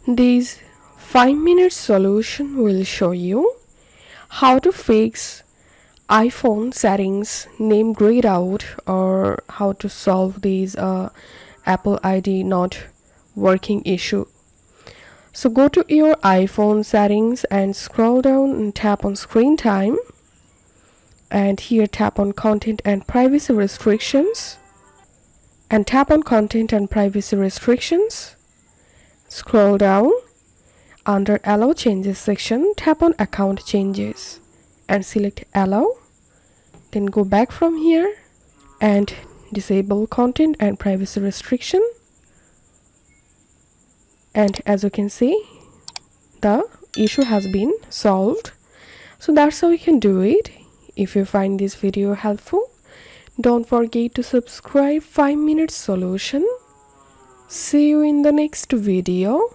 This 5-minute solution will show you how to fix iPhone settings name grayed out, or how to solve these Apple ID not working issue. So go to your iPhone settings and scroll down and tap on screen time, and here tap on content and privacy restrictions, and tap on content and privacy restrictions. Scroll down under allow changes section, tap on account changes and select allow. Then go back from here and disable content and privacy restriction. And as you can see, the issue has been solved. So that's how you can do it. If you find this video helpful, don't forget to subscribe 5-minute solution. See you in the next video.